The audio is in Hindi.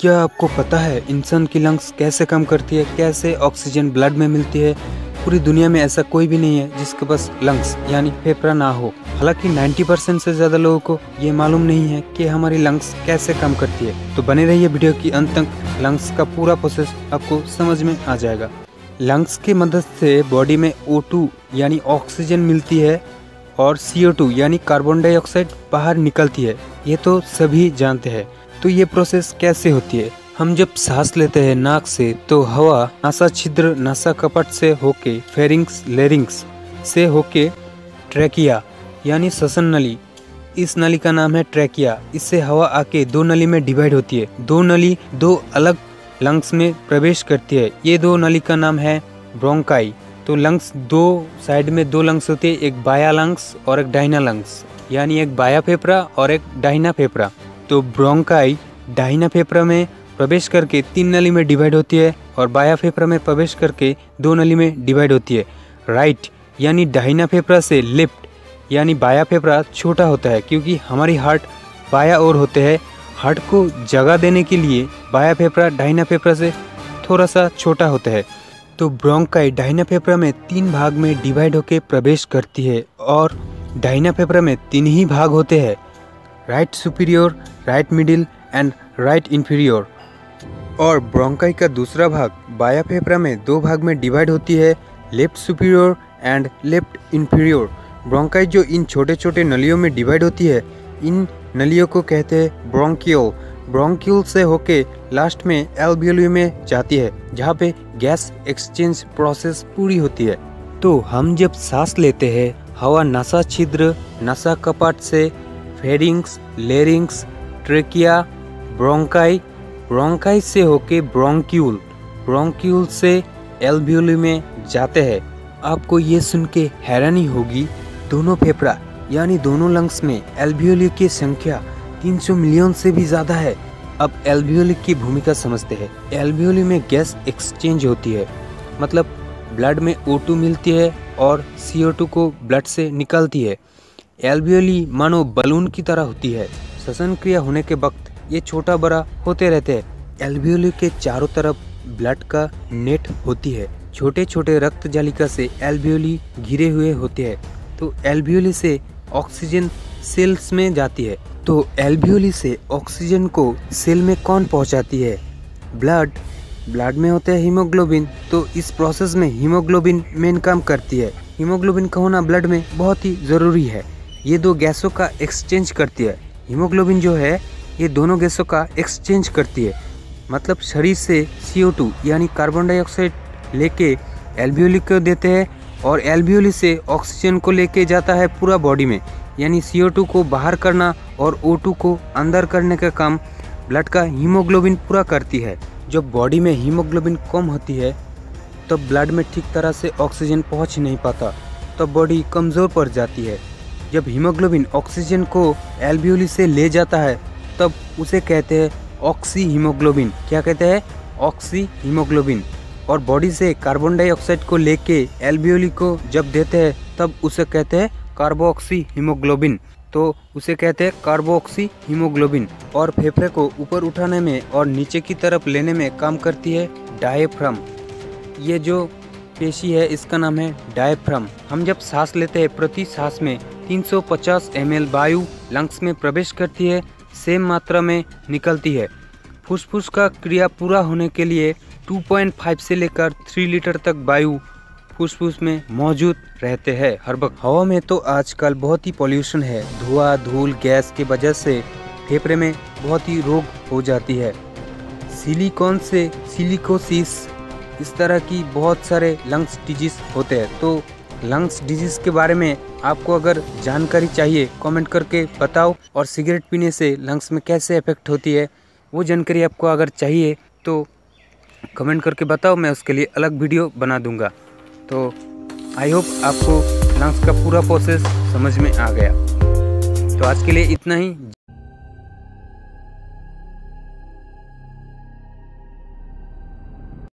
क्या आपको पता है इंसान की लंग्स कैसे काम करती है, कैसे ऑक्सीजन ब्लड में मिलती है? पूरी दुनिया में ऐसा कोई भी नहीं है जिसके पास लंग्स यानी फेफड़ा ना हो। हालांकि 90% से ज़्यादा लोगों को ये मालूम नहीं है कि हमारी लंग्स कैसे काम करती है। तो बने रहिए वीडियो की अंत तक, लंग्स का पूरा प्रोसेस आपको समझ में आ जाएगा। लंग्स की मदद से बॉडी में O2 यानी ऑक्सीजन मिलती है और CO2 यानी कार्बन डाइऑक्साइड बाहर निकलती है। ये तो सभी जानते हैं। तो ये प्रोसेस कैसे होती है? हम जब सांस लेते हैं नाक से तो हवा नासा छिद्र नासा कपट से होके फेरिंग्स लेरिंग्स से होके ट्रैकिया यानी श्वसन नली, इस नली का नाम है ट्रैकिया। इससे हवा आके दो नली में डिवाइड होती है। दो नली दो अलग लंग्स में प्रवेश करती है। ये दो नली का नाम है ब्रोंकाई। तो लंग्स दो साइड में दो लंग्स होते हैं, एक बाया लंग्स और एक दाहिना लंग्स, यानी एक बाया फेफड़ा और एक दाहिना फेफड़ा। तो ब्रोंकाई दाहिना फेफड़ा में प्रवेश करके तीन नली में डिवाइड होती है और बाया फेफड़ा में प्रवेश करके दो नली में डिवाइड होती है। राइट यानी दाहिना फेफड़ा से लेफ्ट यानी बाया फेफड़ा छोटा होता है, क्योंकि हमारी हार्ट बाया ओर होते हैं। हार्ट को जगह देने के लिए बाया फेफड़ा दाहिना फेफड़ा से थोड़ा सा छोटा होता है। तो ब्रोंकाई दाहिना फेफड़ा में तीन भाग में डिवाइड होकर प्रवेश करती है और दाहिना फेफड़ा में तीन ही भाग होते हैं, right superior, right middle and right inferior. और ब्रोंकाई का दूसरा भाग बाया फेफड़ा में दो भाग में डिवाइड होती है, left superior and left inferior. Bronchi जो इन छोटे छोटे नलियों में डिवाइड होती है, इन नलियों को कहते हैं ब्रोंक्यूल। ब्रोंक्यूल से होके लास्ट में एल्वियोली में जाती है, जहाँ पे गैस एक्सचेंज प्रोसेस पूरी होती है। तो हम जब सांस लेते हैं, हवा नासा छिद्र नासा कपाट से pharynx larynx trachea bronchi, bronchi से होके ब्रोंक्यूल, ब्रोंक्यूल से एल्वियोली में जाते हैं। आपको ये सुन के हैरानी होगी, दोनों फेफड़ा यानी दोनों लंग्स में एल्वियोली की संख्या 300 मिलियन से भी ज़्यादा है। अब एल्वियोली की भूमिका समझते हैं। एल्वियोली में गैस एक्सचेंज होती है, मतलब ब्लड में O2 मिलती है और CO2 को ब्लड से निकलती है। एल्वियोली मानो बलून की तरह होती है। श्वसन क्रिया होने के वक्त ये छोटा बड़ा होते रहते हैं। एल्वियोली के चारों तरफ ब्लड का नेट होती है। छोटे छोटे रक्त जालिका से एल्वियोली घिरे हुए होते हैं। तो एल्वियोली से ऑक्सीजन सेल्स में जाती है। तो एल्वियोली से ऑक्सीजन को सेल में कौन पहुंचाती है? ब्लड। ब्लड में होता है हीमोग्लोबिन। तो इस प्रोसेस में हीमोग्लोबिन मेन काम करती है। हीमोग्लोबिन का होना ब्लड में बहुत ही ज़रूरी है। ये दो गैसों का एक्सचेंज करती है। हीमोग्लोबिन जो है ये दोनों गैसों का एक्सचेंज करती है, मतलब शरीर से CO2 यानी कार्बन डाइऑक्साइड लेके एल्वियोली को देते हैं और एल्वियोली से ऑक्सीजन को लेके जाता है पूरा बॉडी में, यानी CO2 को बाहर करना और O2 को अंदर करने का काम ब्लड का हीमोग्लोबिन पूरा करती है। जब बॉडी में हीमोग्लोबिन कम होती है तब ब्लड में ठीक तरह से ऑक्सीजन पहुंच नहीं पाता, तब बॉडी कमज़ोर पड़ जाती है। जब हीमोग्लोबिन ऑक्सीजन को एल्वियोली से ले जाता है तब उसे कहते हैं ऑक्सी हीमोग्लोबिन। क्या कहते हैं? Oxy haemoglobin. और बॉडी से कार्बन डाइऑक्साइड को लेके एल्वियोली को जब देते हैं तब उसे कहते हैं कार्बोक्सी हीमोग्लोबिन। तो उसे कहते हैं कार्बोक्सी हीमोग्लोबिन। और फेफड़े को ऊपर उठाने में और नीचे की तरफ लेने में काम करती है डायफ्राम। ये जो पेशी है इसका नाम है डायफ्राम। हम जब सांस लेते हैं, प्रति सांस में 350 ml वायु लंग्स में प्रवेश करती है, सेम मात्रा में निकलती है। फुसफुस का क्रिया पूरा होने के लिए 2.5 से लेकर 3 लीटर तक वायु फुसफुस में मौजूद रहते हैं हर वक्त। हवा में तो आजकल बहुत ही पॉल्यूशन है। धुआं धूल गैस की वजह से फेफड़े में बहुत ही रोग हो जाती है। सिलिकॉन से सिलिकोसिस, इस तरह की बहुत सारे लंग्स डिजीज होते हैं। तो लंग्स डिजीज के बारे में आपको अगर जानकारी चाहिए कमेंट करके बताओ। और सिगरेट पीने से लंग्स में कैसे इफेक्ट होती है वो जानकारी आपको अगर चाहिए तो कमेंट करके बताओ, मैं उसके लिए अलग वीडियो बना दूंगा। तो आई होप आपको लंग्स का पूरा प्रोसेस समझ में आ गया। तो आज के लिए इतना ही।